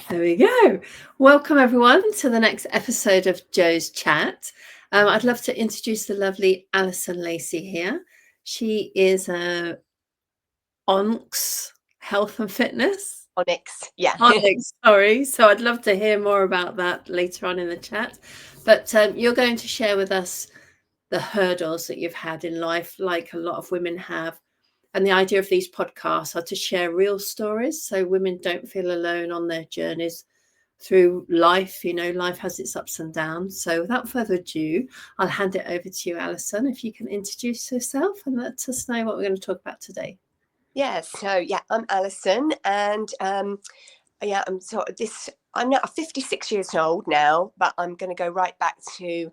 There we go. Welcome everyone to the next episode of Joe's Chat. I'd love to introduce the lovely Alison Lacey here. She is a Onyx Health and Fitness. Onyx, yeah. Onyx, sorry. So I'd love to hear more about that later on in the chat. But you're going to share with us the hurdles that you've had in life, like a lot of women have. And the idea of these podcasts are to share real stories so women don't feel alone on their journeys through life. You know, life has its ups and downs. So without further ado, I'll hand it over to you, Alison, if you can introduce yourself and let us know what we're going to talk about today. I'm Alison, and I'm now 56 years old now, but I'm going to go right back to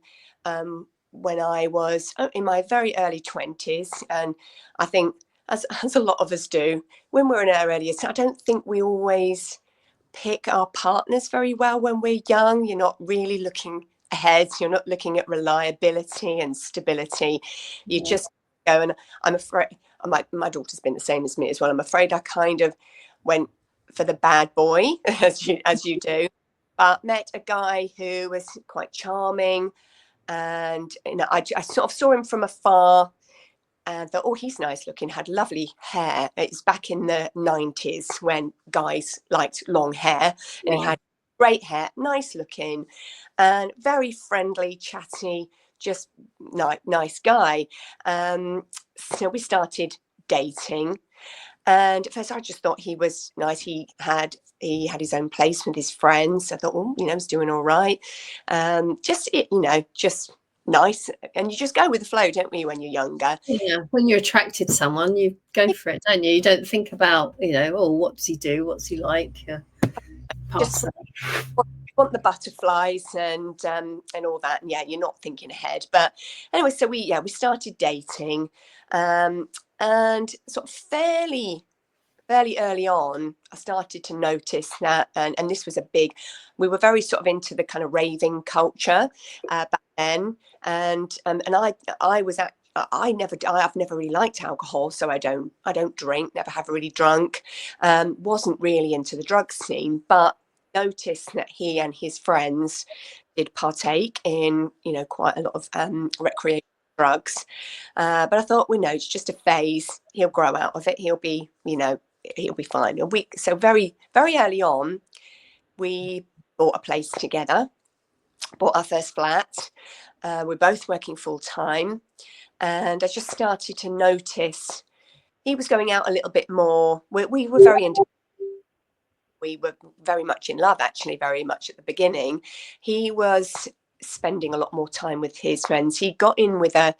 when I was in my very early 20s, and I think as a lot of us do when we're in our early years, I don't think we always pick our partners very well when we're young. You're not really looking ahead. You're not looking at reliability and stability. You just go, and I'm afraid my daughter's been the same as me as well. I'm afraid I kind of went for the bad boy as you do, but met a guy who was quite charming, and I sort of saw him from afar and thought, oh, he's nice looking, had lovely hair. It's back in the 90s when guys liked long hair, and he had great hair, nice looking, and very friendly, chatty, just nice guy. So we started dating. And at first I just thought he was nice. He had his own place with his friends. I thought, oh, he's doing all right. Just nice, and you just go with the flow, don't we, when you're younger? Yeah, when you're attracted to someone, you go for it, don't you? You don't think about, oh, what does he do? What's he like? Just want the butterflies and all that, and you're not thinking ahead. But anyway, so we started dating, and sort of fairly early on, I started to notice that, and this was we were very sort of into the kind of raving culture back then, and I've never really liked alcohol, so I don't drink, never have really drunk, wasn't really into the drug scene, but noticed that he and his friends did partake in, quite a lot of recreational drugs, but I thought, well, no, it's just a phase. He'll grow out of it. He'll be fine. So very, very early on, we bought a place together, bought our first flat. We're both working full time, and I just started to notice he was going out a little bit more. We were very independent. We were very much in love, actually, very much at the beginning. He was spending a lot more time with his friends. He got in with a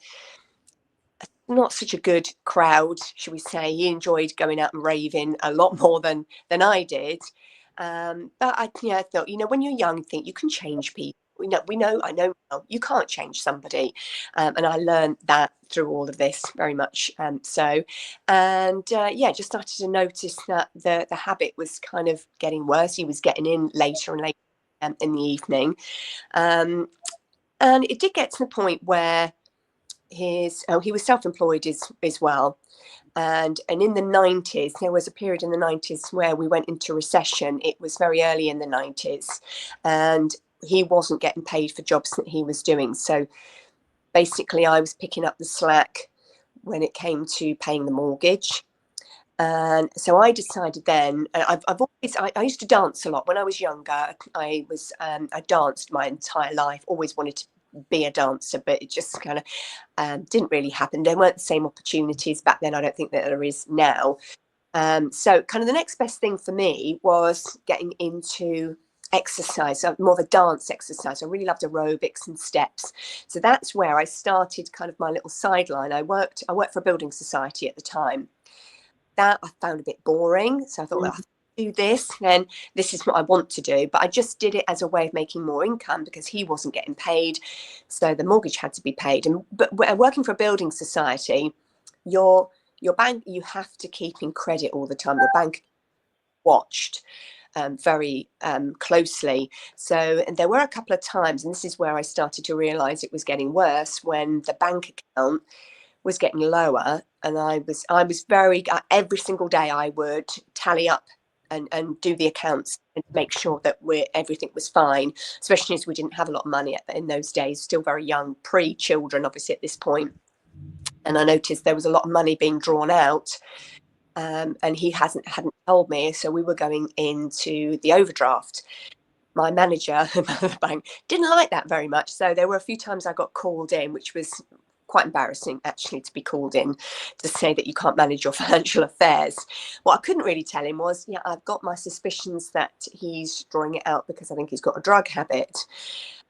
not such a good crowd, should we say. He enjoyed going out and raving a lot more than I did. But I thought, when you're young, think you can change people. I know you can't change somebody. And I learned that through all of this very much. Just started to notice that the habit was kind of getting worse. He was getting in later and later in the evening. And it did get to the point where he was self-employed as well, and in the 90s there was a period in the 90s where we went into recession. It was very early in the 90s, and he wasn't getting paid for jobs that he was doing, so basically I was picking up the slack when it came to paying the mortgage. And so I decided then, I used to dance a lot when I was younger. I danced my entire life, always wanted to be a dancer, but it just kind of didn't really happen. There weren't the same opportunities back then. I don't think that there is now. So kind of the next best thing for me was getting into exercise, more of a dance exercise. I really loved aerobics and steps. So that's where I started kind of my little sideline. I worked for a building society at the time. That I found a bit boring. So I thought, well, do this, then this is what I want to do. But I just did it as a way of making more income because he wasn't getting paid, so the mortgage had to be paid. But working for a building society, your bank, you have to keep in credit all the time. Your bank watched very closely. So, and there were a couple of times, and this is where I started to realize it was getting worse, when the bank account was getting lower, and I was very every single day I would tally up and do the accounts and make sure that everything was fine, especially as we didn't have a lot of money in those days, still very young, pre-children obviously at this point. And I noticed there was a lot of money being drawn out, and he hadn't told me, so we were going into the overdraft. My manager at the bank didn't like that very much, so there were a few times I got called in, which was quite embarrassing actually, to be called in to say that you can't manage your financial affairs. What I couldn't really tell him was, yeah, I've got my suspicions that he's drawing it out because I think he's got a drug habit.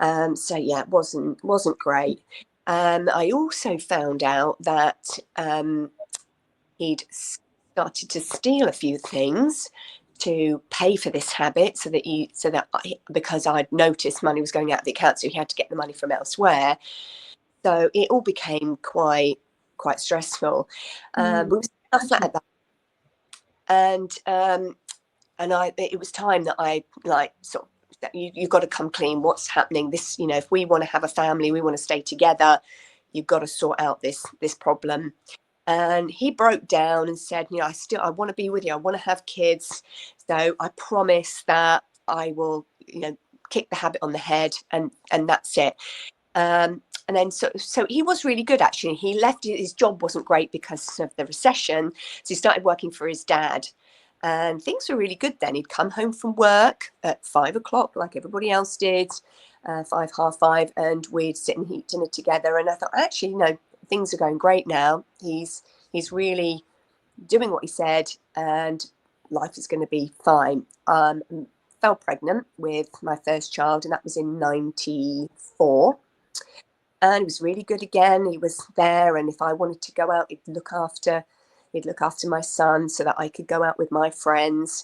So yeah, it wasn't great. I also found out that he'd started to steal a few things to pay for this habit, because I'd noticed money was going out of the account, so he had to get the money from elsewhere. So it all became quite stressful. We were flat at that, and it was time that I you've got to come clean. What's happening? This, if we want to have a family, we want to stay together, you've got to sort out this problem. And he broke down and said, I want to be with you. I want to have kids. So I promise that I will, kick the habit on the head, and that's it. And then so he was really good, actually. He left, his job wasn't great because of the recession. So he started working for his dad. And things were really good then. He'd come home from work at 5 o'clock, like everybody else did, 5:30, and we'd sit and eat dinner together. And I thought, actually, things are going great now. He's really doing what he said, and life is going to be fine. Fell pregnant with my first child, and that was in 94. And he was really good again. He was there, and if I wanted to go out, he'd look after my son so that I could go out with my friends.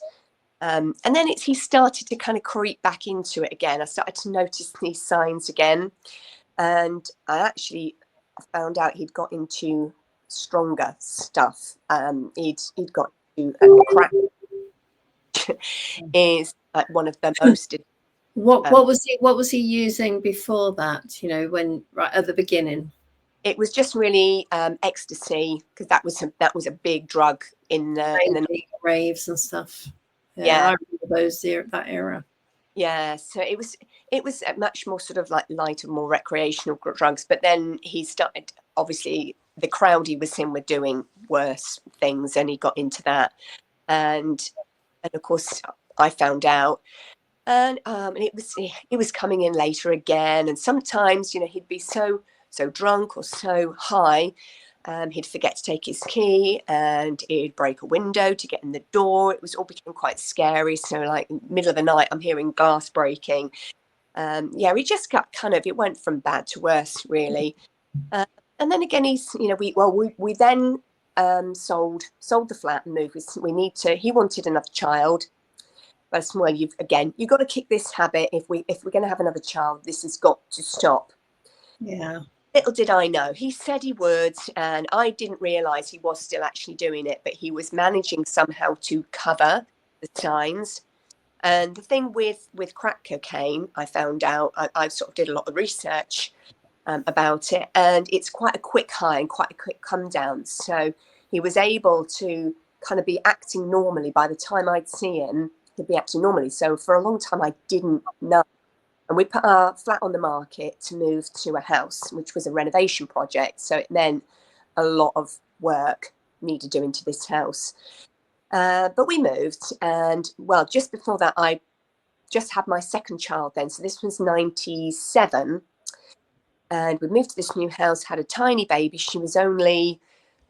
And then he started to kind of creep back into it again. I started to notice these signs again, and I found out he'd got into stronger stuff. He'd got to crack is like one of the most. What was he using before that? When right at the beginning. It was just really ecstasy, because that was a big drug in the raves and stuff. Yeah. I remember that era. Yeah, so it was much more sort of like lighter, more recreational drugs. But then he started, obviously, the crowd he was in were doing worse things, and he got into that. And of course, I found out, and it was coming in later again. And sometimes, he'd be so drunk or so high, he'd forget to take his key, and he'd break a window to get in the door. It was all became quite scary. So, like, middle of the night, I'm hearing glass breaking. We just got it went from bad to worse, really. And then again, we then sold the flat and moved. He wanted another child. But you've got to kick this habit. If we're going to have another child, this has got to stop. Yeah. Little did I know, he said he would, and I didn't realise he was still actually doing it, but he was managing somehow to cover the signs. And the thing with crack cocaine, I found out, I sort of did a lot of research about it, and it's quite a quick high and quite a quick come down. So he was able to kind of be acting normally. By the time I'd see him, he'd be acting normally. So for a long time, I didn't know. And we put our flat on the market to move to a house, which was a renovation project. So it meant a lot of work needed doing to this house. But we moved, and just before that, I just had my second child then. So this was 97. And we moved to this new house, had a tiny baby. She was only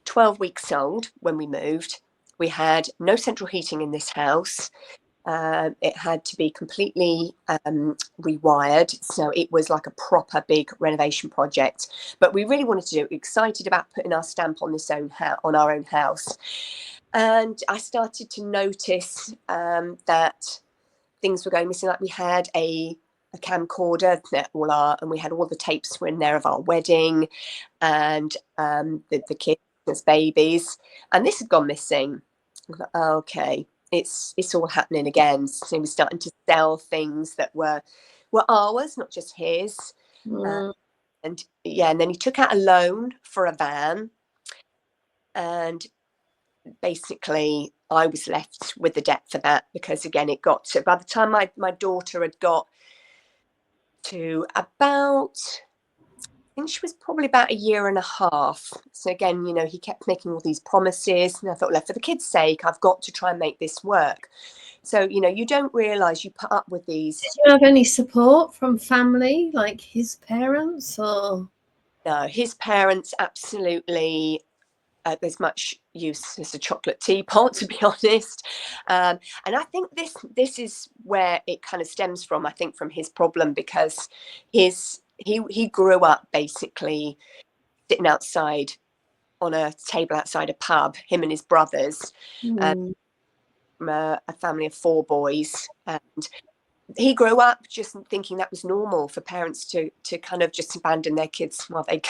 12 weeks old when we moved. We had no central heating in this house. It had to be completely rewired. So it was like a proper big renovation project. But we really wanted to do it. Excited about putting our stamp on on our own house. And I started to notice that things were going missing. Like, we had a camcorder and we had all the tapes were in there of our wedding, and the kids as babies, and this had gone missing. I thought, okay, it's all happening again. So he was starting to sell things that were ours, not just his. And then he took out a loan for a van, and basically I was left with the debt for that, because again, it got to, by the time my daughter had got to about, I think she was probably about a year and a half. So again, you know, he kept making all these promises, and I thought, well, for the kids' sake, I've got to try and make this work. So, you know, you don't realise you put up with these. Did you have any support from family, like his parents, or? No, his parents absolutely, as much use as a chocolate teapot, to be honest. And I think this is where it kind of stems from. I think from his problem, because he grew up basically sitting outside on a table outside a pub, him and his brothers, from a family of 4 boys, and he grew up just thinking that was normal for parents to kind of just abandon their kids while they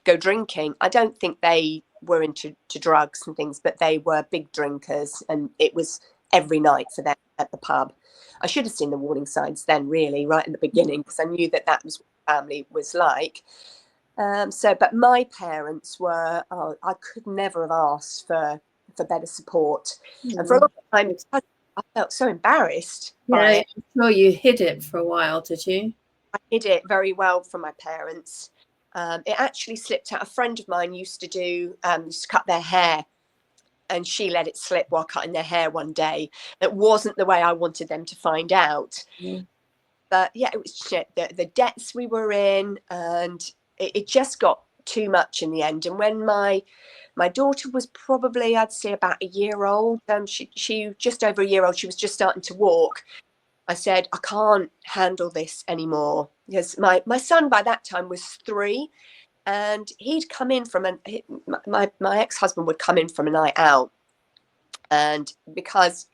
go drinking. I don't think they were into drugs and things, but they were big drinkers, and it was every night for them at the pub. I should have seen the warning signs then, really, right in the beginning, because I knew that was what family was like. But my parents were, I could never have asked for better support. And for a long time, I felt so embarrassed by it. I'm sure you hid it for a while, did you? I hid it very well from my parents. It actually slipped out. A friend of mine used to cut their hair, and she let it slip while cutting their hair one day. It wasn't the way I wanted them to find out. But yeah, it was the debts we were in, and it just got too much in the end. And when my daughter was probably, I'd say, about a year old, she just over a year old, she was just starting to walk, I said, I can't handle this anymore, because my son by that time was 3, and he'd come in from my ex-husband would come in from a night out, and because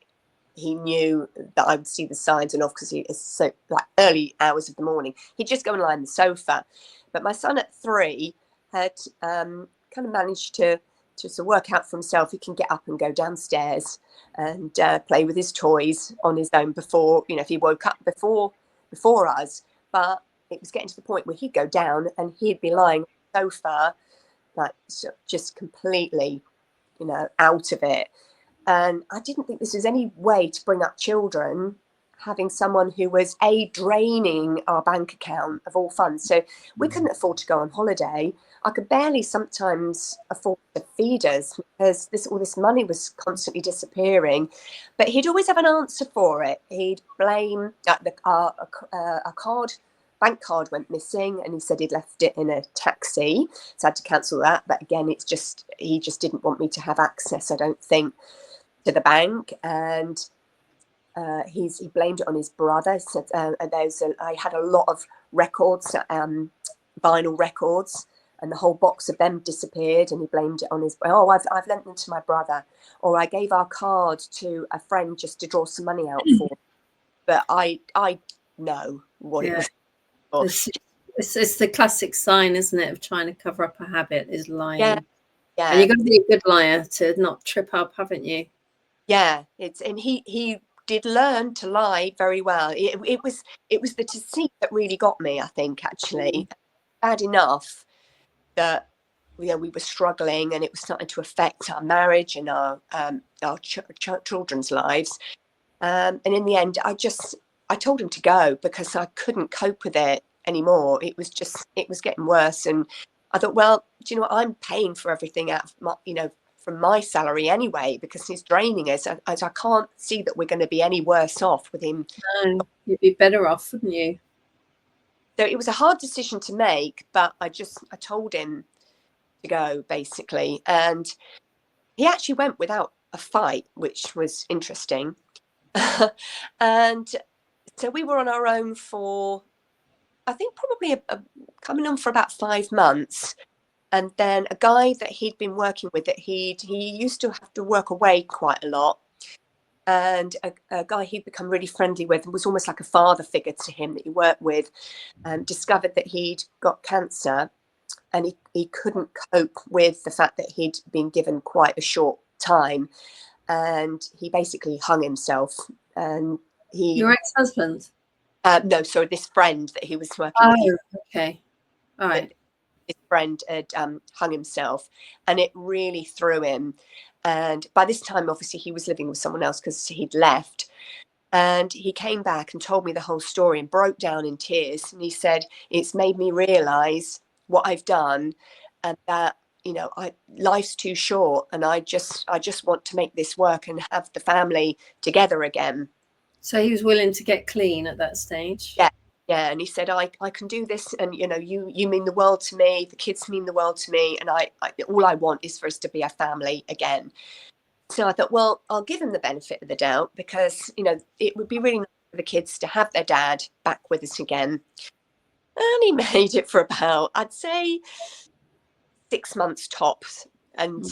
he knew that I would see the signs and off, because it's so like early hours of the morning, he'd just go and lie on the sofa. But my son at 3 had kind of managed to work out for himself. He can get up and go downstairs and play with his toys on his own before, you know, if he woke up before us. But it was getting to the point where he'd go down and he'd be lying on the sofa, like just completely, you know, out of it. And I didn't think this was any way to bring up children, having someone who was draining our bank account of all funds. So we couldn't afford to go on holiday. I could barely sometimes afford to feed us, because all this money was constantly disappearing. But he'd always have an answer for it. He'd blame a bank card went missing, and he said he'd left it in a taxi, so I had to cancel that. But again, he just didn't want me to have access, I don't think, to the bank. And he blamed it on his brother. Said, I had a lot of records, vinyl records, and the whole box of them disappeared, and he blamed it on his, I've lent them to my brother, or I gave our card to a friend just to draw some money out for. But I know what it was. It's the classic sign, isn't it, of trying to cover up a habit, is lying. Yeah. And you've got to be a good liar to not trip up, haven't you? Yeah, and he did learn to lie very well. It was the deceit that really got me, I think, actually. Bad enough that, you know, we were struggling, and it was starting to affect our marriage and our children's lives. And in the end, I told him to go, because I couldn't cope with it anymore. It was getting worse. And I thought, well, do you know what? I'm paying for everything out of my, you know, from my salary anyway, because he's draining us. I can't see that we're going to be any worse off with him. No, you'd be better off, wouldn't you? So it was a hard decision to make, but I told him to go, basically. And he actually went without a fight, which was interesting. And so we were on our own for, I think, probably coming on for about 5 months. And then a guy that he'd been working with, that he used to have to work away quite a lot, and a guy he'd become really friendly with, and was almost like a father figure to him that he worked with, discovered that he'd got cancer, and he couldn't cope with the fact that he'd been given quite a short time, and he basically hung himself. And Your ex-husband? No, sorry, this friend that he was working with. Okay. All right. His friend had hung himself, and it really threw him. And by this time, obviously, he was living with someone else because he'd left. And he came back and told me the whole story and broke down in tears. And he said, it's made me realise what I've done, and that, you know, life's too short, and I just want to make this work and have the family together again. So he was willing to get clean at that stage. Yeah. Yeah, and he said, I can do this, and you know, you mean the world to me, the kids mean the world to me, and I all I want is for us to be a family again. So I thought, well, I'll give him the benefit of the doubt, because, you know, it would be really nice for the kids to have their dad back with us again. And he made it for about, I'd say, 6 months tops. And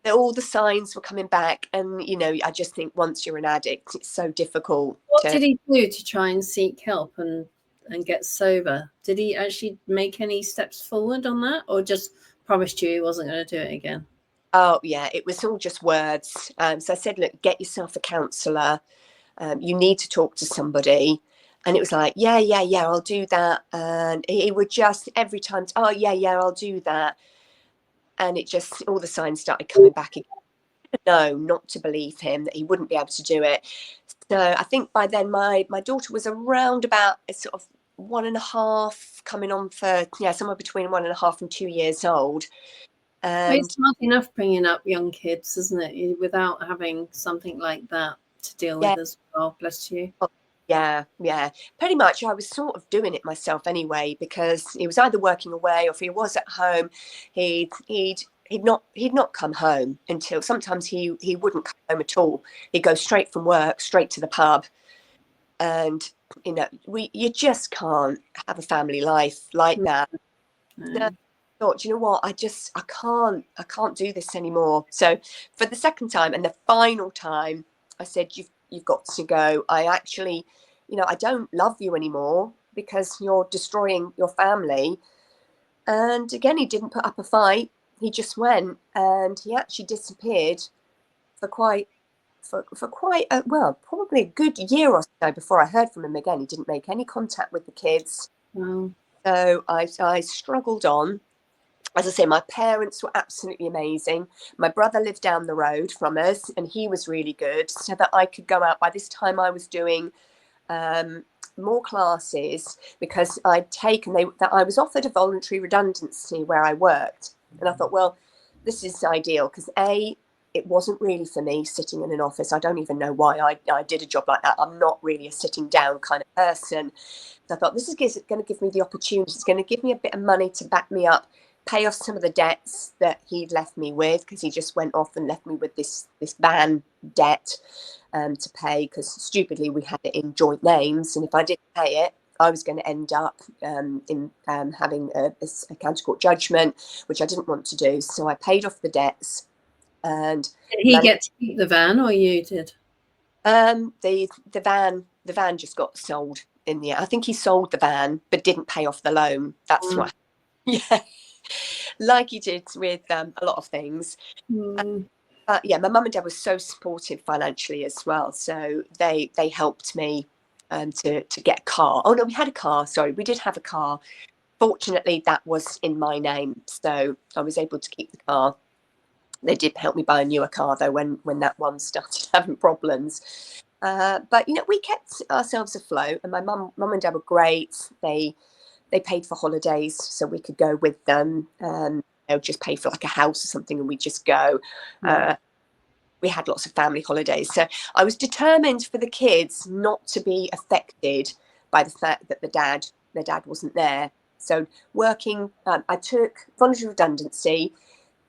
all the signs were coming back. And, you know, I just think once you're an addict, it's so difficult. What did he do to try and seek help and get sober? Did he actually make any steps forward on that, or just promised you he wasn't going to do it again? Oh, yeah, it was all just words. So I said, look, get yourself a counsellor. You need to talk to somebody. And it was like, yeah, I'll do that. And it would just every time, oh, yeah, I'll do that. And it just, all the signs started coming back again. No, not to believe him, that he wouldn't be able to do it. So I think by then my daughter was around about a sort of 1.5, coming on for, somewhere between 1.5 and 2 years old. Well, it's hard enough bringing up young kids, isn't it, without having something like that to deal with as well. Bless you. Yeah. Pretty much I was sort of doing it myself anyway, because he was either working away, or if he was at home, he'd not come home until, sometimes he wouldn't come home at all. He'd go straight from work, straight to the pub. And, you know, you just can't have a family life like that. So I thought, you know what, I can't do this anymore. So for the second time and the final time, I said, you've got to go. I actually, you know, I don't love you anymore, because you're destroying your family. And again, he didn't put up a fight. He just went, and he actually disappeared for quite probably a good year or so before I heard from him again. He didn't make any contact with the kids. Wow. So I struggled on. As I say, my parents were absolutely amazing. My brother lived down the road from us, and he was really good, so that I could go out. By this time I was doing more classes, because I'd taken, that I was offered a voluntary redundancy where I worked. And I thought, well, this is ideal, because it wasn't really for me sitting in an office. I don't even know why I did a job like that. I'm not really a sitting down kind of person. So I thought, this is going to give me the opportunity. It's going to give me a bit of money to back me up, pay off some of the debts that he'd left me with, because he just went off and left me with this van debt to pay, because stupidly we had it in joint names. And if I didn't pay it, I was going to end up in having a county court judgment, which I didn't want to do. So I paid off the debts. And did he get to keep the van, or you did? The van just got sold in the end. I think he sold the van but didn't pay off the loan. That's what. Yeah, like he did with a lot of things. Yeah, my mum and dad were so supportive financially as well. So they helped me to get a car. Oh no, we had a car. Sorry, we did have a car. Fortunately, that was in my name, so I was able to keep the car. They did help me buy a newer car though when that one started having problems. But you know, we kept ourselves afloat, and my mum and dad were great. They paid for holidays so we could go with them. They'll just pay for like a house or something, and we just go. We had lots of family holidays. So I was determined for the kids not to be affected by the fact that their dad wasn't there. So working, I took voluntary redundancy,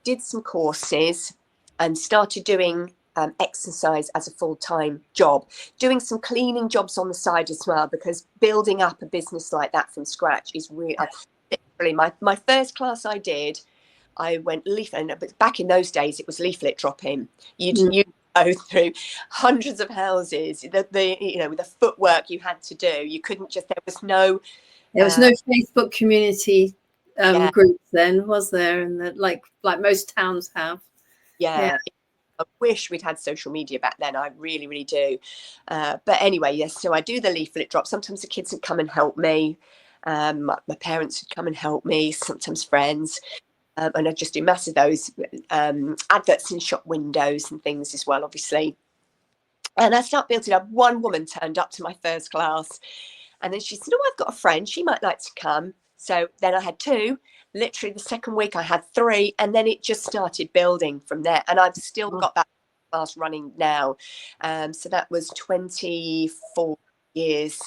did some courses, and started doing exercise as a full-time job, doing some cleaning jobs on the side as well, because building up a business like that from scratch is really my first class I went leaflet, but back in those days it was leaflet dropping. You go through hundreds of houses, the footwork you had to do. You couldn't just, there was no Facebook community groups then, was there? And that like most towns have. Yeah. I wish we'd had social media back then. I really, really do. But anyway, yes. So I do the leaflet drop. Sometimes the kids would come and help me. My parents would come and help me. Sometimes friends. And I just do massive those adverts in shop windows and things as well, obviously. And I start building up. One woman turned up to my first class, and then she said, "Oh, I've got a friend. She might like to come." So then I had two. Literally the second week I had three, and then it just started building from there. And I've still got that class running now. So that was 24 years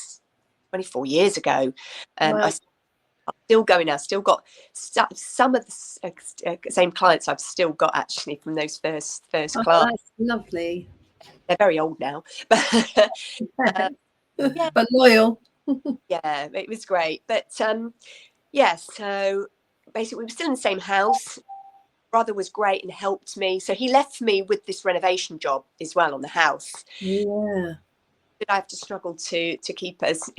ago. Wow. I'm still going now. Still got some of the same clients I've still got actually from those first Oh, class. that's lovely. They're very old now, but yeah, But loyal. yeah, it was great. But yeah, so basically we were still in the same house. Brother was great and helped me, so he left me with this renovation job as well on the house. Yeah. I have to struggle to keep us,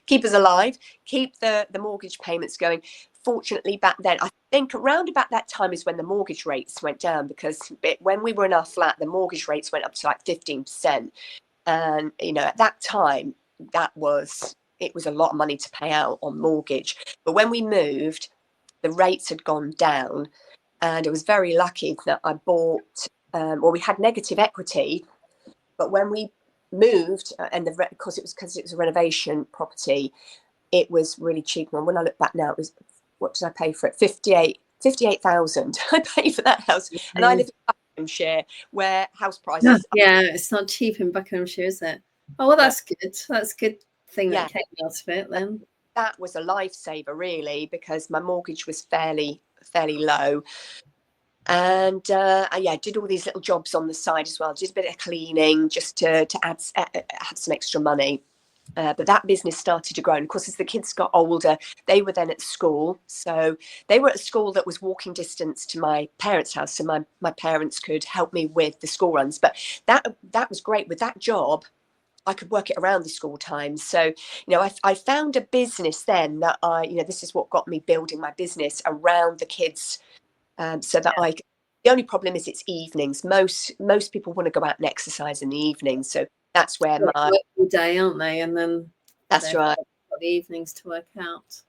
keep us alive, keep the mortgage payments going. Fortunately, back then, I think around about that time is when the mortgage rates went down, because when we were in our flat, the mortgage rates went up to like 15%. And, at that time, it was a lot of money to pay out on mortgage. But when we moved, the rates had gone down, and I was very lucky that I bought, we had negative equity, but when we moved, and because it was a renovation property, it was really cheap. And when I look back now, it was, what did I pay for it? 58,000 I paid for that house. And I live in Buckinghamshire, where house prices Yeah, it's not cheap in Buckinghamshire, is it? Oh, well, that's good. That's a good thing that came out of it then. That was a lifesaver, really, because my mortgage was fairly low. And I did all these little jobs on the side as well, just a bit of cleaning, just to add some extra money. But that business started to grow. And of course, as the kids got older, they were then at school. So they were at a school that was walking distance to my parents' house. So my parents could help me with the school runs. But that was great. With that job, I could work it around the school times. So, I found a business then that this is what got me building my business around the kids. So that the only problem is it's evenings. Most people want to go out and exercise in the evenings. So that's where all day, aren't they? And then that's right. Got the evenings to work out.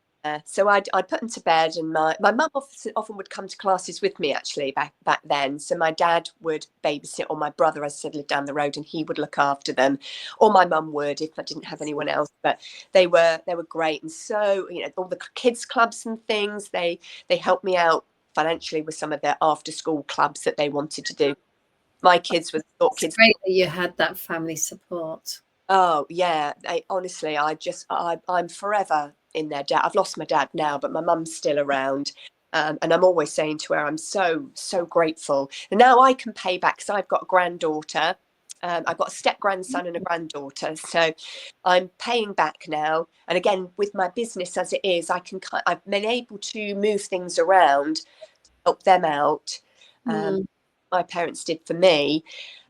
So I'd put them to bed, and my mum often would come to classes with me actually back then. So my dad would babysit, or my brother, as I said, lived down the road, and he would look after them, or my mum would if I didn't have anyone else. But they were great, and so all the kids clubs and things, they helped me out financially with some of the after school clubs that they wanted to do. My kids were thought kids. It's great that you had that family support. Oh yeah, honestly, I'm forever in their debt. I've lost my dad now, but my mum's still around. And I'm always saying to her, I'm so grateful. And now I can pay back, because I've got a granddaughter. I've got a step grandson and a granddaughter. So I'm paying back now. And again, with my business as it is, I've been able to move things around, help them out. My parents did for me.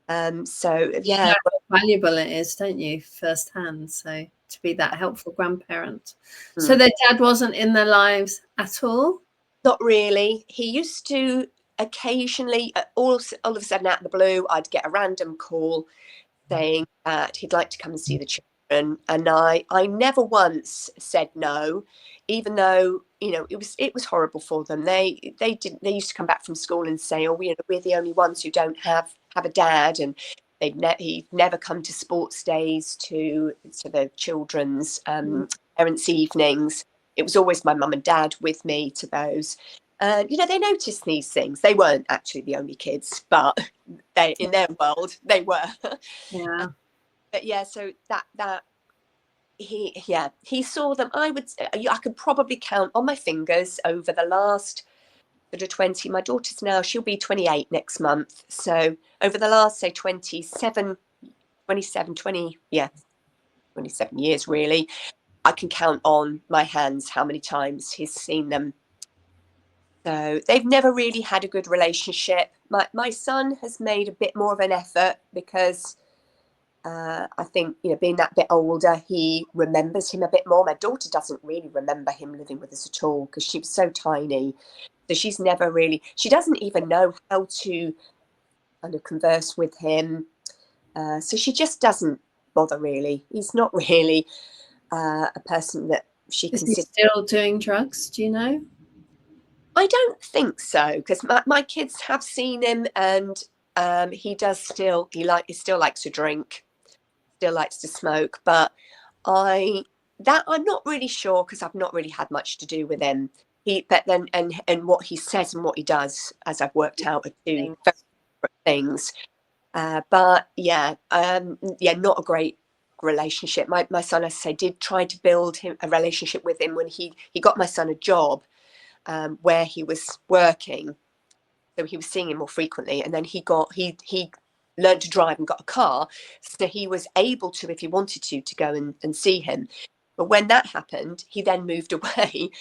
So yeah, you know how valuable it is, don't you, firsthand? So to be that helpful grandparent. So their dad wasn't in their lives at all? Not really. He used to occasionally, all of a sudden out of the blue, I'd get a random call saying that he'd like to come and see the children, and I never once said no, even though it was horrible for them. They used to come back from school and say, "Oh, we're the only ones who don't have a dad," and he'd never come to sports days, to the children's parents' evenings. It was always my mum and dad with me to those. They noticed these things. They weren't actually the only kids, but in their world, they were. Yeah. But yeah, so that he saw them. I could probably count on my fingers over the last sort of 20. My daughter's now, she'll be 28 next month. So over the last, say, 27 years, really, I can count on my hands how many times he's seen them. So they've never really had a good relationship. My son has made a bit more of an effort, because I think, being that bit older, he remembers him a bit more. My daughter doesn't really remember him living with us at all, because she was so tiny. So she doesn't even know how to kind of converse with him. So she just doesn't bother, really. He's not really a person that she Is he considers. still doing drugs? Do you know? I don't think so, because my kids have seen him, and he does still he still likes to drink, still likes to smoke, but I I'm not really sure, because I've not really had much to do with him. But then and what he says and what he does, as I've worked out, are two very different things. But yeah, yeah, not a great relationship. My son, as I say, did try to build him a relationship with him when he got my son a job, where he was working, so he was seeing him more frequently, and then he learned to drive and got a car, so he was able to, if he wanted to go and see him. But when that happened, he then moved away,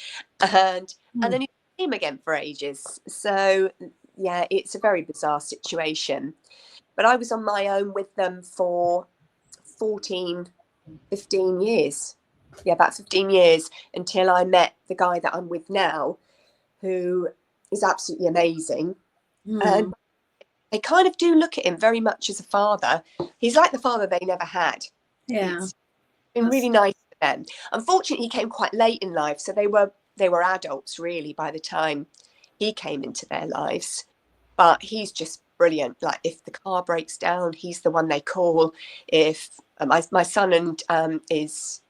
and then he didn't see him again for ages. So yeah, it's a very bizarre situation. But I was on my own with them for 14, 15 years. Yeah, about 15 years, until I met the guy that I'm with now, who is absolutely amazing. And they kind of do look at him very much as a father. He's like the father they never had. Yeah. It's been really nice for them. Unfortunately, he came quite late in life, so they were adults really by the time he came into their lives. But he's just brilliant. Like, if the car breaks down, he's the one they call. If my son is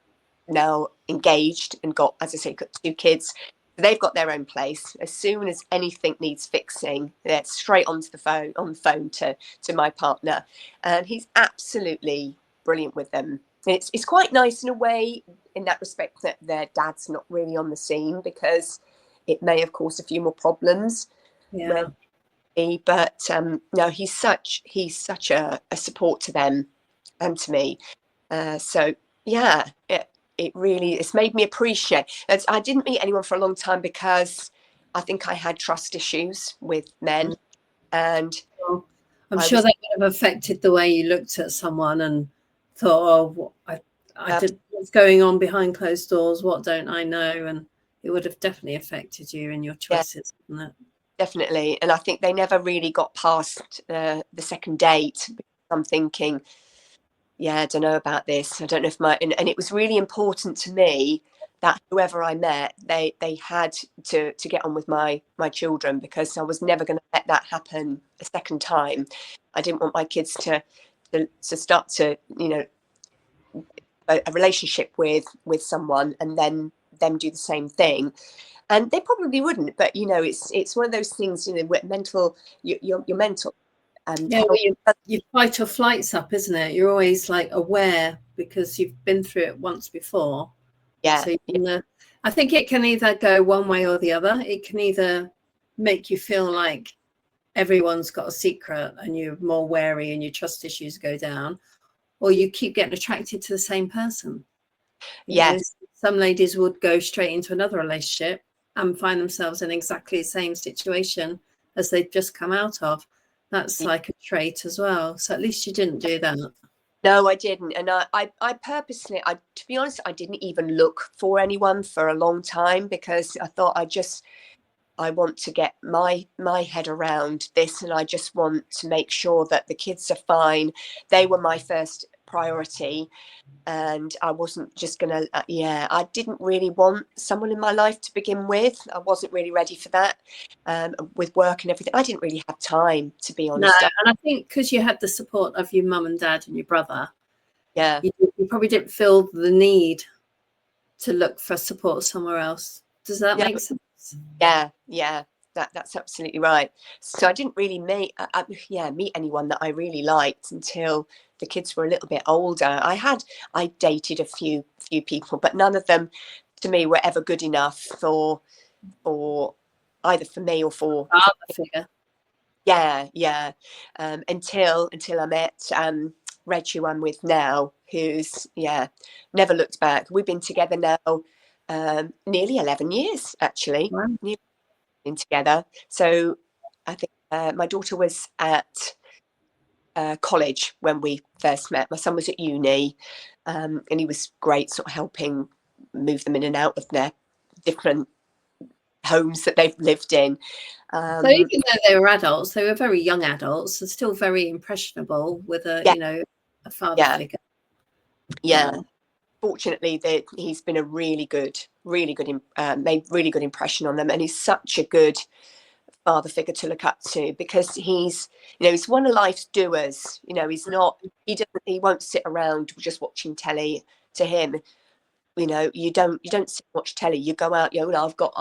now engaged and got, as I say, got 2 kids. They've got their own place. As soon as anything needs fixing, they're straight on the phone to my partner, and he's absolutely brilliant with them. It's quite nice in a way, in that respect, that their dad's not really on the scene, because it may have caused a few more problems. Yeah. But no, he's such a support to them and to me. So yeah, it really, it's made me appreciate. I didn't meet anyone for a long time, because I think I had trust issues with men, and Well, I'm sure that would have affected the way you looked at someone and thought, oh, I did what's going on behind closed doors. What don't I know? And it would have definitely affected you and your choices, wouldn't it? Definitely. And I think they never really got past the second date, because I'm thinking, yeah, I don't know about this. I don't know if and it was really important to me that whoever I met, they had to get on with my children, because I was never going to let that happen a second time. I didn't want my kids to start to, a relationship with someone, and then them do the same thing. And they probably wouldn't, but it's one of those things, where your mental Yeah, well, your fight or flight's up, isn't it? You're always like aware, because you've been through it once before. Yeah, So I think it can either go one way or the other. It can either make you feel like everyone's got a secret and you're more wary and your trust issues go down, or you keep getting attracted to the same person. yes, Some ladies would go straight into another relationship and find themselves in exactly the same situation as they've just come out of. That's like a trait as well. So at least you didn't do that. no, I didn't. And I purposely, to be honest, I didn't even look for anyone for a long time, because I thought, I want to get my head around this, and I just want to make sure that the kids are fine. They were my first priority, and I wasn't just gonna I didn't really want someone in my life to begin with. I wasn't really ready for that, with work and everything. I didn't really have time, to be honest. No, and I think because you had the support of your mum and dad and your brother, Yeah, you probably didn't feel the need to look for support somewhere else. Does that yeah, make sense? yeah. That's absolutely right. So I didn't really meet anyone that I really liked until the kids were a little bit older. I dated a few people, but none of them to me were ever good enough for either for me or for Father figure. yeah. Until I met Reg, who I'm with now, who's never looked back. We've been together now nearly 11 years, actually. Wow. Been together. So I think my daughter was at college when we first met. My son was at uni, and he was great, sort of helping move them in and out of their different homes that they've lived in. So even though they were adults, they were very young adults and still very impressionable with a father figure. Yeah. Fortunately, he's been a really good really good, made really good impression on them, and he's such a good father figure to look up to, because he's, you know, he's one of life's doers. You know, he won't sit around just watching telly. To him, you know, you don't sit and watch telly. You go out. You know, I've got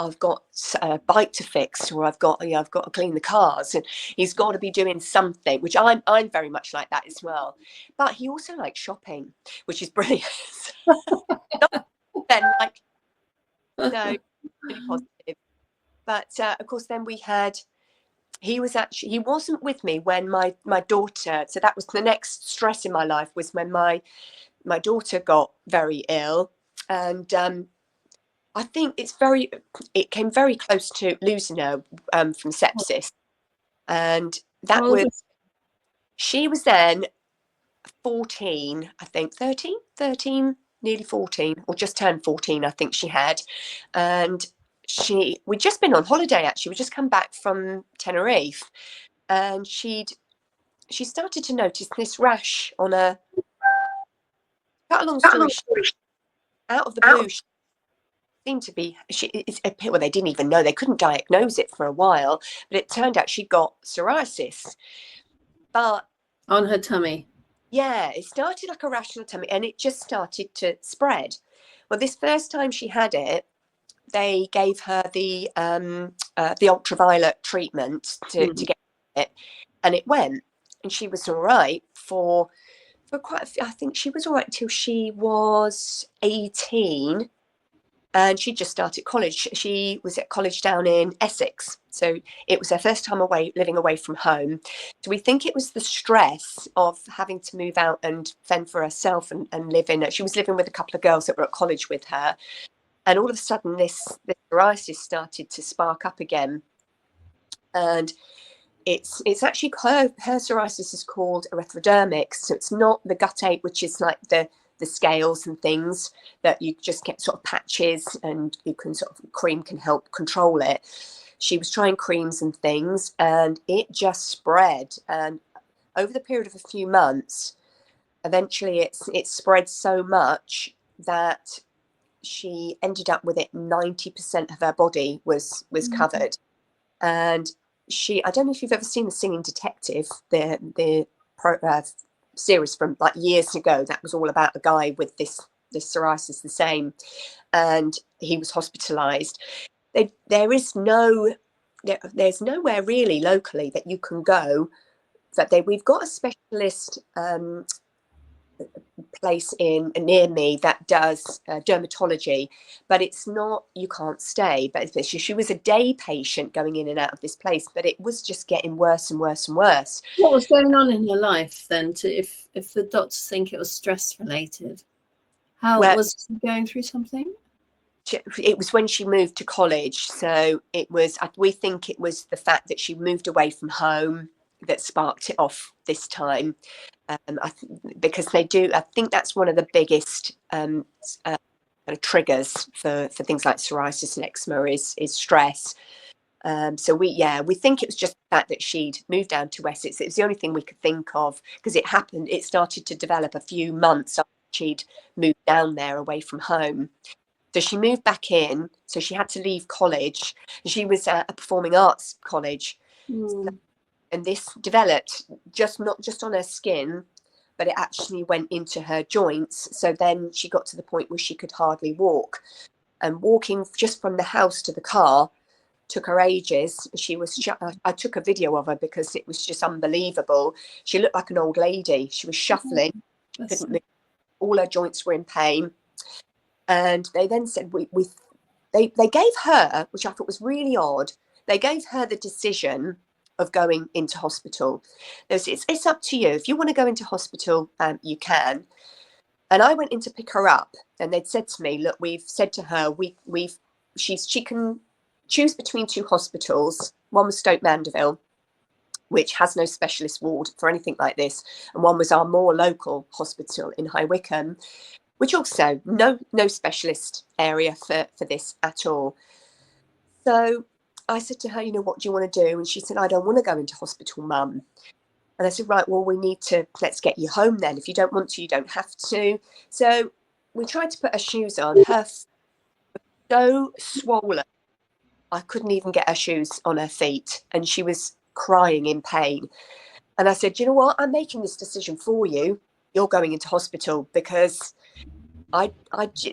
a bike to fix, or I've got to clean the cars, and he's got to be doing something. Which I'm very much like that as well. But he also likes shopping, which is brilliant. Then, like, so really positive. But of course, then he wasn't with me when my daughter. So that was the next stress in my life, was when my daughter got very ill, and I think it came very close to losing her from sepsis, and she was then 14, I think 13, nearly 14, or just turned 14, I think she had. And we'd just been on holiday, actually. We'd just come back from Tenerife, and she started to notice this rash on her. Cut a long story short, out of the blue, she seemed to be, well, they didn't even know, they couldn't diagnose it for a while, but it turned out she'd got psoriasis. But on her tummy. Yeah, it started like a rash on her tummy, and it just started to spread. Well, this first time she had it, they gave her the ultraviolet treatment to get it, and it went, and she was all right for quite a few. I think she was all right until she was 18, and she just started college. She was at college down in Essex, so it was her first time living away from home. So we think it was the stress of having to move out and fend for herself and live in it. She was living with a couple of girls that were at college with her, and all of a sudden this psoriasis started to spark up again. And it's actually her psoriasis is called erythrodermic, so it's not the guttate, which is like the scales and things that you just get sort of patches, and you can cream can help control it. She was trying creams and things, and it just spread. And over the period of a few months, eventually it spread so much that she ended up with it 90% of her body was covered. And I don't know if you've ever seen The Singing Detective, the series from like years ago. That was all about a guy with this psoriasis, the same, and he was hospitalized. There's nowhere really locally that you can go. We've got a specialist place near me that does dermatology, but it's not, you can't stay. But she was a day patient going in and out of this place, but it was just getting worse and worse and worse. What was going on in her life then, if the doctors think it was stress related? Was she going through something? It was when she moved to college, so we think it was the fact that she moved away from home that sparked it off this time. Because I think that's one of the biggest triggers for things like psoriasis and eczema is stress. So we think it was just the fact that she'd moved down to Essex. It was the only thing we could think of, because it started to develop a few months after she'd moved down there away from home. So she moved back in, so she had to leave college. She was at a performing arts college. And this developed not just on her skin, but it actually went into her joints. So then she got to the point where she could hardly walk. And walking just from the house to the car took her ages. I took a video of her because it was just unbelievable. She looked like an old lady. She was shuffling. She couldn't move. All her joints were in pain. And they then said, they gave her, which I thought was really odd, they gave her the decision of going into hospital. It's up to you. If you want to go into hospital, you can. And I went in to pick her up, and they'd said to me, look, we've said to her, she can choose between two hospitals. One was Stoke Mandeville, which has no specialist ward for anything like this. And one was our more local hospital in High Wycombe, which also no specialist area for this at all. So I said to her, what do you want to do? And she said, I don't want to go into hospital, Mum. And I said, right, well, let's get you home then. If you don't want to, you don't have to. So we tried to put her shoes on. so swollen, I couldn't even get her shoes on her feet, and she was crying in pain. And I said, you know what? I'm making this decision for you. You're going into hospital because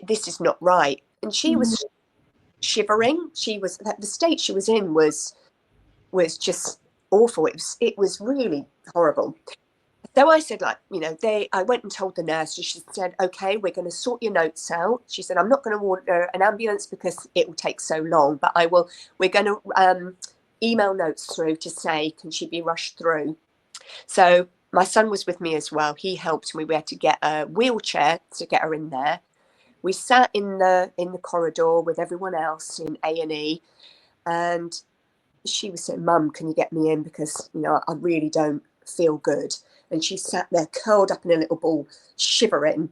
this is not right. And she was shivering. She was, the state she was in was just awful. It was really horrible. So I said, like, you know, I went and told the nurse, and she said, okay, we're going to sort your notes out. She said, I'm not going to order an ambulance because it will take so long, but we're going to email notes through to say, can she be rushed through? So my son was with me as well. He helped me. We had to get a wheelchair to get her in there. We sat in the corridor with everyone else in A&E, and she was saying, Mum, can you get me in? Because, you know, I really don't feel good. And she sat there curled up in a little ball, shivering,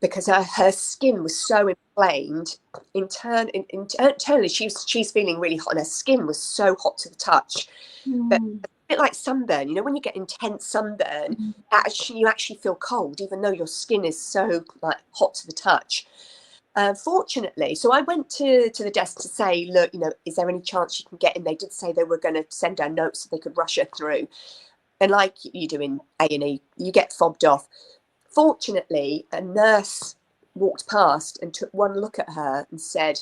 because her skin was so inflamed. Internally, she's feeling really hot, and her skin was so hot to the touch. But a bit like sunburn, you know, when you get intense sunburn, you actually feel cold, even though your skin is so like hot to the touch. Fortunately, so I went to the desk to say, look, you know, is there any chance you can get in? They did say they were going to send her notes so they could rush her through. And like you do in A&E, you get fobbed off. Fortunately, a nurse walked past and took one look at her and said,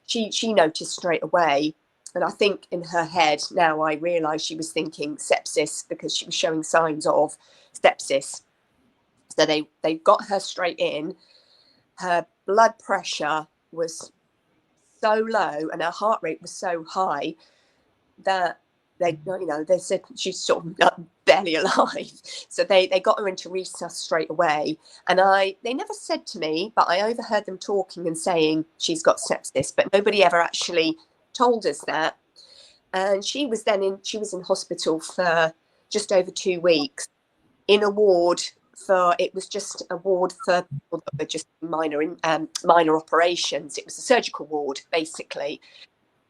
she noticed straight away. And I think in her head now, I realise she was thinking sepsis because she was showing signs of sepsis. So they got her straight in. Her blood pressure was so low and her heart rate was so high that they said she's sort of barely alive. So they got her into resus straight away. And they never said to me, but I overheard them talking and saying she's got sepsis, but nobody ever actually told us that. And she was in hospital for just over 2 weeks in a ward it was just a ward for people that were just minor operations. It was a surgical ward, basically.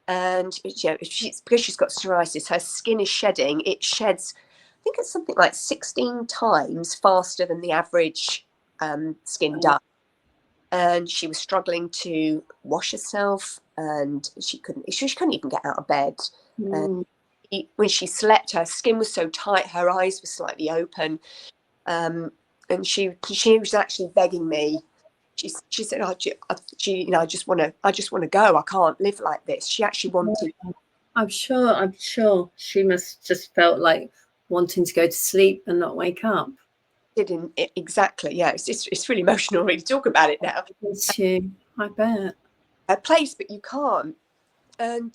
And you know, because she's got psoriasis, her skin is shedding. It sheds, I think it's something like 16 times faster than the average skin does. And she was struggling to wash herself, and she couldn't even get out of bed. When she slept, her skin was so tight, her eyes were slightly open. And she was actually begging me. She said, I just want to go. I can't live like this. She actually wanted. I'm sure she must just felt like wanting to go to sleep and not wake up. Didn't exactly? Yeah, it's really emotional really to talk about it now. It's you, I bet. A place, but you can't. And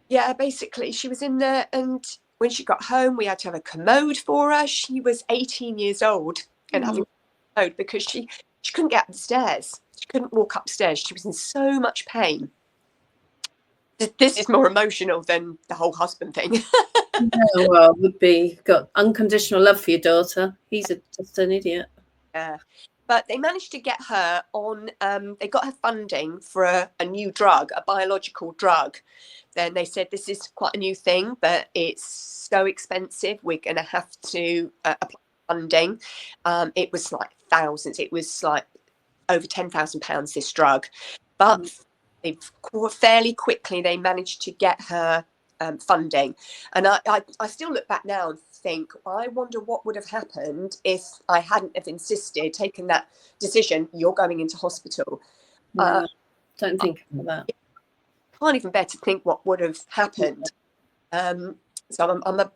yeah, basically, she was in there, and when she got home, we had to have a commode for her. She was 18 years old and having a commode because she couldn't get up the stairs. She couldn't walk upstairs. She was in so much pain. This is more emotional than the whole husband thing. Yeah, well, would be got unconditional love for your daughter. He's just an idiot. Yeah. But they managed to get her on, they got her funding for a new drug, a biological drug. Then they said, this is quite a new thing, but it's so expensive. We're going to have to apply funding. It was like thousands. It was like over £10,000, this drug. But fairly quickly, they managed to get her funding. And I still look back now and think, I wonder what would have happened if I hadn't have insisted, taken that decision, you're going into hospital. Don't think about that. Can't even bear to think what would have happened. So I'm a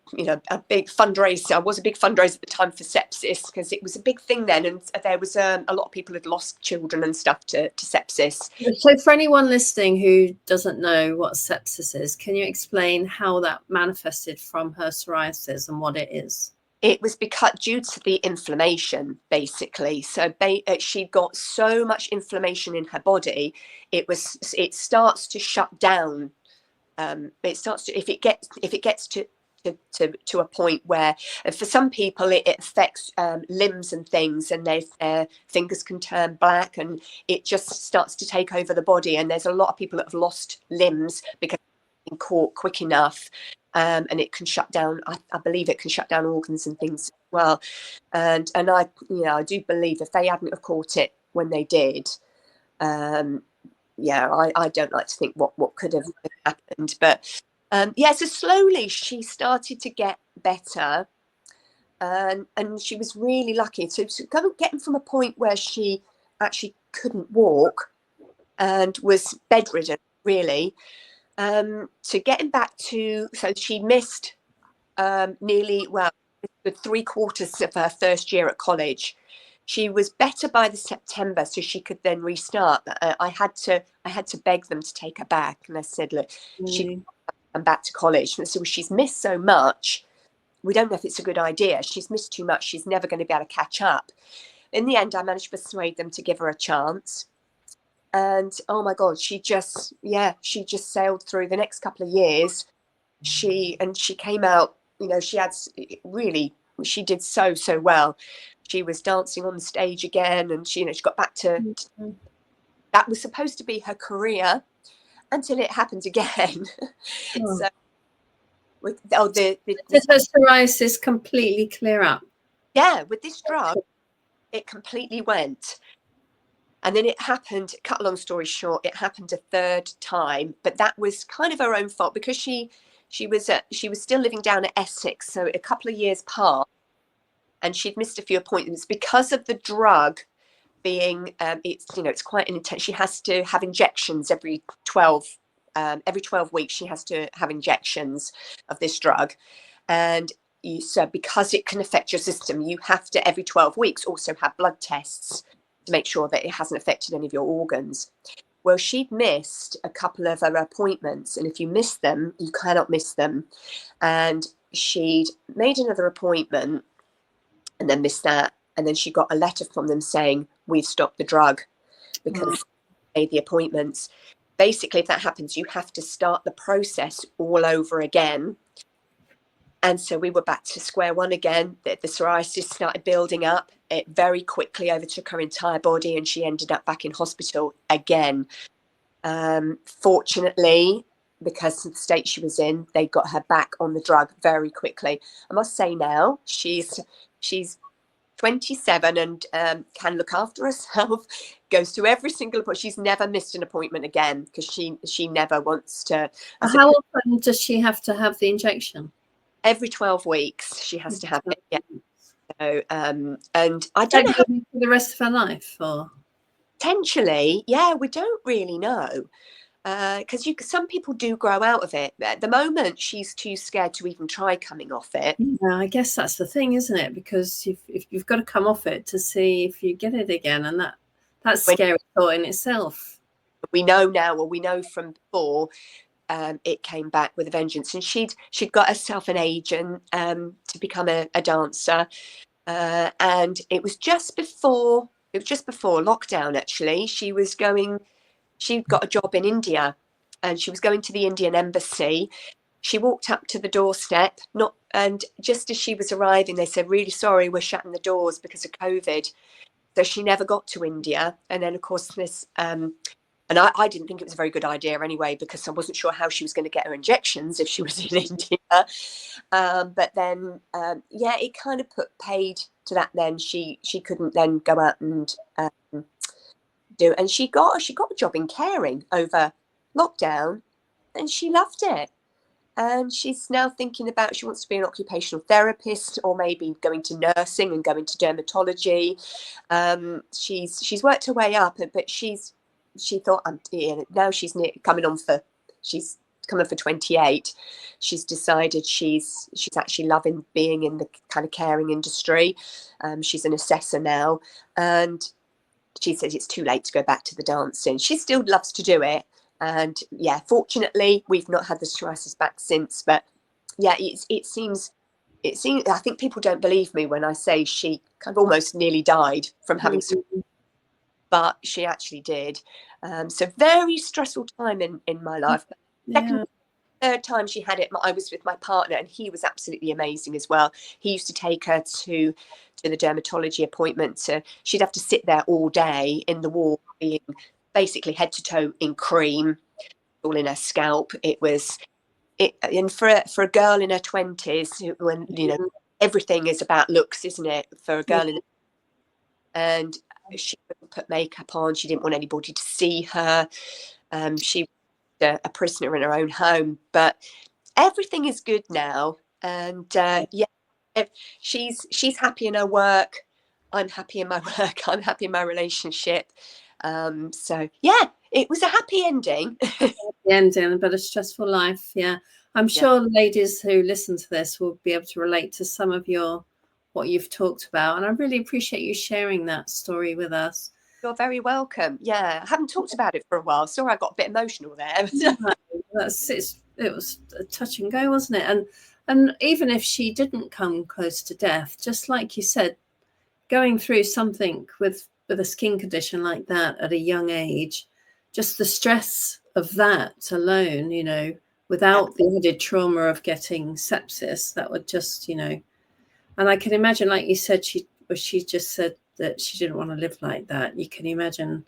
big fundraiser. I was a big fundraiser at the time for sepsis because it was a big thing then, and there was a lot of people had lost children and stuff to sepsis. So for anyone listening who doesn't know what sepsis is, can you explain how that manifested from her psoriasis and what it is? It was due to the inflammation, basically. So she got so much inflammation in her body, it starts to shut down. It starts to if it gets to a point where, for some people, it affects limbs and things, and their fingers can turn black, and it just starts to take over the body. And there's a lot of people that have lost limbs because they've been caught quick enough. And it can shut down. I believe it can shut down organs and things as well. And I do believe if they hadn't have caught it when they did, I don't like to think what could have happened. But so slowly she started to get better. And she was really lucky to kind of getting from a point where she actually couldn't walk and was bedridden, really, to getting back to, so she missed nearly, well, 3/4 of her first year at college. She was better by the September, so she could then restart. I had to beg them to take her back, and I said, look, she can come back to college. And so she's missed so much. We don't know if it's a good idea. She's missed too much. She's never going to be able to catch up. In the end, I managed to persuade them to give her a chance. And oh my God, she just sailed through the next couple of years. She came out, she did so well. She was dancing on the stage again, and she got back to, that was supposed to be her career until it happened again. So did her psoriasis completely clear up? Yeah, with this drug, it completely went. And then it happened, cut a long story short, it happened a third time, but that was kind of her own fault, because she was still living down at Essex, so a couple of years passed, and she'd missed a few appointments because of the drug being it's quite an intense. She has to have injections every 12 weeks. She has to have injections of this drug, and so because it can affect your system, you have to every 12 weeks also have blood tests to make sure that it hasn't affected any of your organs. Well, she'd missed a couple of her appointments, and if you miss them, you cannot miss them. And she'd made another appointment and then missed that. And then she got a letter from them saying, we've stopped the drug because they made the appointments. Basically, if that happens, you have to start the process all over again. And so we were back to square one again. The psoriasis started building up. It very quickly overtook her entire body, and she ended up back in hospital again. Fortunately, because of the state she was in, they got her back on the drug very quickly. I must say now, she's 27 and can look after herself, goes to every single appointment. She's never missed an appointment again, because she never wants to. How often does she have to have the injection? Every 12 weeks she has to have it. Yeah. So and I don't know for the rest of her life, or potentially, yeah, we don't really know, because some people do grow out of it. At the moment, she's too scared to even try coming off it. Yeah, I guess that's the thing, isn't it? Because if you've got to come off it to see if you get it again, and that's scary thought in itself. We know now, or we know from before, it came back with a vengeance, and she'd got herself an agent to become a dancer, and it was just before lockdown. Actually, she'd got a job in India, and she was going to the Indian embassy. She walked up to the doorstep, and just as she was arriving, they said, really sorry, we're shutting the doors because of COVID. So she never got to India. And then, of course, this and I didn't think it was a very good idea anyway, because I wasn't sure how she was going to get her injections if she was in India. But then, it kind of put paid to that. Then she couldn't then go out and do. And she got a job in caring over lockdown, and she loved it. And she's now thinking about, she wants to be an occupational therapist, or maybe going to nursing and going to dermatology. She's worked her way up, but she thought, now she's coming for 28. She's decided she's actually loving being in the kind of caring industry. She's an assessor now, and she says it's too late to go back to the dancing. She still loves to do it. And fortunately, we've not had the psoriasis back since. But it seems. I think people don't believe me when I say she kind of almost nearly died from having but she actually did. So very stressful time in my life. Third time she had it, I was with my partner, and he was absolutely amazing as well. He used to take her to the dermatology appointment. She'd have to sit there all day in the wall, being basically head to toe in cream, all in her scalp. And for a girl in her 20s, when everything is about looks, isn't it? For a girl and She wouldn't put makeup on. She didn't want anybody to see her. She was a prisoner in her own home. But everything is good now. And yeah, she's happy in her work. I'm happy in my work. I'm happy in my relationship. So yeah, it was a happy ending. The ending, but a stressful life. Yeah, I'm Yeah, sure ladies who listen to this will be able to relate to some of what you've talked about, and I really appreciate you sharing that story with us. you're very welcome. Yeah, I haven't talked about it for a while. Sorry, I got a bit emotional there. No, it was a touch and go, wasn't it? And even if she didn't come close to death, just like you said, going through something with a skin condition like that at a young age, just the stress of that alone, without the added trauma of getting sepsis, that would just, and I can imagine, like you said, she just said that she didn't want to live like that. You can imagine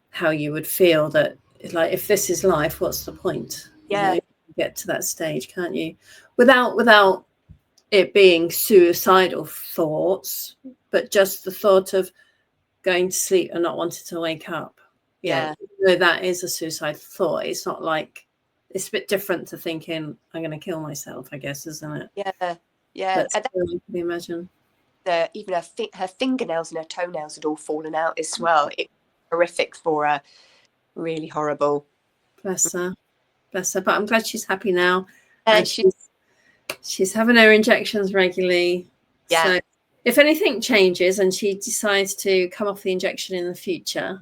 how you would feel that, like, if this is life, what's the point? Yeah, You get to that stage, can't you? Without it being suicidal thoughts, but just the thought of going to sleep and not wanting to wake up. yeah, That is a suicide thought. It's not like, it's a bit different to thinking I'm going to kill myself, I guess, isn't it? yeah, yeah. But still, I can imagine. Even her fingernails and her toenails had all fallen out as well. It was horrific for her. Really horrible. Bless her. Bless her. But I'm glad she's happy now. And And she's having her injections regularly. yeah. So if anything changes and she decides to come off the injection in the future,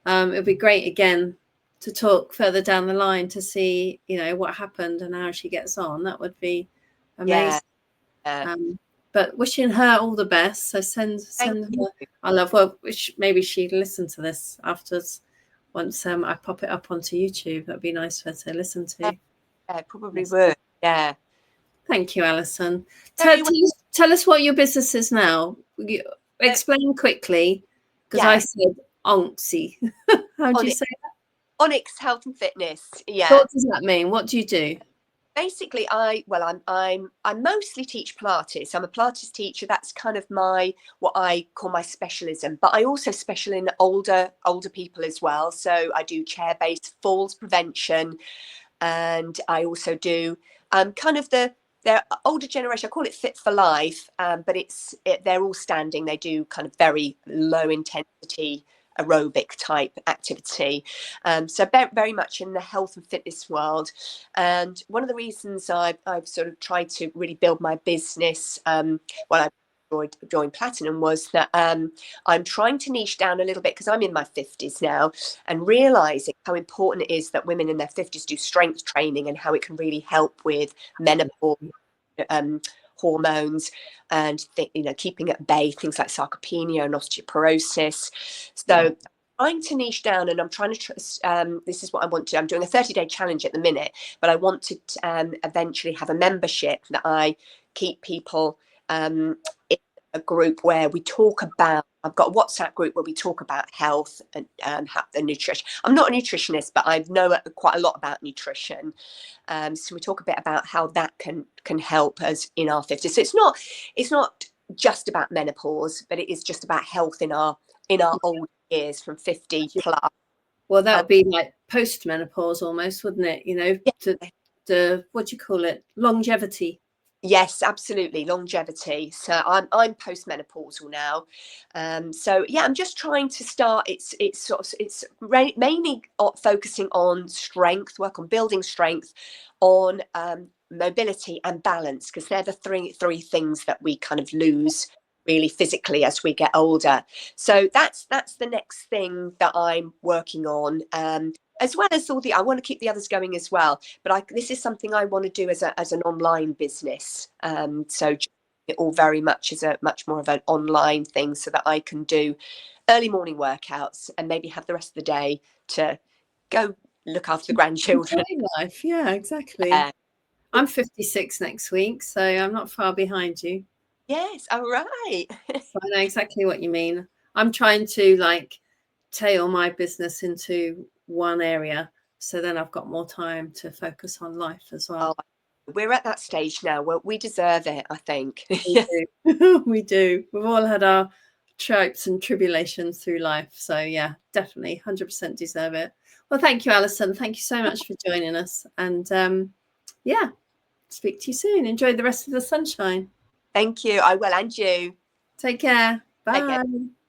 it'd be great again to talk further down the line to see, what happened and how she gets on. That would be amazing. Yeah. But wishing her all the best. So send her our love. Well, maybe she'd listen to this afterwards once I pop it up onto YouTube. That'd be nice for her to listen to. Yeah, probably would. Yeah. Thank you, Alison. Tell us what your business is now. Explain quickly, because I said ontsy. How do you say that? Onyx Health and Fitness. Yeah. So what does that mean? What do you do? Basically, I mostly teach Pilates. I'm a Pilates teacher. That's kind of what I call my specialism. But I also special in older people as well. So I do chair-based falls prevention, and I also do kind of their older generation. I call it Fit for Life, but they're all standing. They do kind of very low intensity aerobic type activity, so very much in the health and fitness world. And one of the reasons I've sort of tried to really build my business I joined Platinum was that I'm trying to niche down a little bit, because I'm in my 50s now, and realizing how important it is that women in their 50s do strength training and how it can really help with menopause, hormones, and keeping at bay things like sarcopenia and osteoporosis. So trying to niche down, and I'm trying to this is what I want to. I'm doing a 30-day challenge at the minute, but I want to eventually have a membership that I keep people in a group where we talk about. I've got a WhatsApp group where we talk about health and nutrition. I'm not a nutritionist, but I know quite a lot about nutrition. So we talk a bit about how that can help us in our 50s. So it's not just about menopause, but it is just about health in our old years from 50 plus. Well, that would be like post-menopause almost, wouldn't it? The what do you call it? Longevity. Yes, absolutely, longevity. So I'm postmenopausal now, so yeah, I'm just trying to start. It's mainly focusing on strength, work on building strength, on mobility and balance, because they're the three things that we kind of lose really physically as we get older. So that's the next thing that I'm working on. As well as I want to keep the others going as well, but this is something I want to do as an online business. So it all very much is much more of an online thing, so that I can do early morning workouts and maybe have the rest of the day to go look after the grandchildren. Life, yeah, exactly. I'm 56 next week, so I'm not far behind you. Yes, all right. So I know exactly what you mean. I'm trying to tail my business into one area, so then I've got more time to focus on life as well. We're at that stage now where we deserve it, I think. We do. We do. We've all had our stripes and tribulations through life. So yeah, definitely 100% deserve it. Well, thank you, Alison. Thank you so much for joining us. And yeah, speak to you soon. Enjoy the rest of the sunshine. Thank you. I will, and you. Take care. Take care. Bye.